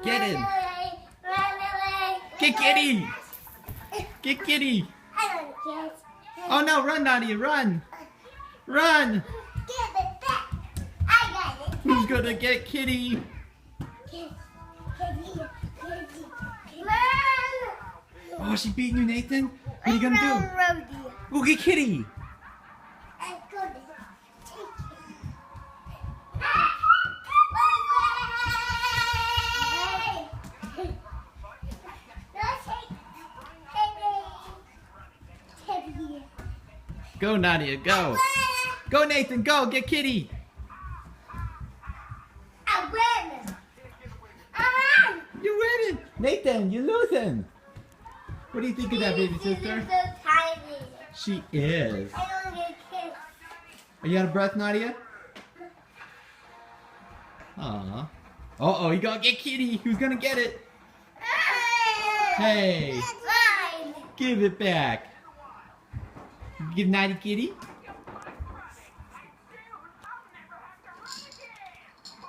Get him. Away, run away. Get Kitty. Get Kitty. I don't get. Oh no, run, Nadia, run. Run. Give it back. I got it. Who's gonna get Kitty? Kitty. Run. Oh, she beating you, Nathan? What are you gonna do? Run, Go get Kitty. I'm gonna take it. Go, Nadia, go. Go, Nathan, go. Get Kitty. I win. You winning. Nathan, you're losing. What do you think of that, baby sister? She's so tiny. She is. I don't get kissed. Are you out of breath, Nadia? Aw. Uh-oh, you gotta get Kitty. Who's gonna get it? Hey. It's mine. Give it back. Give Nadia Kitty.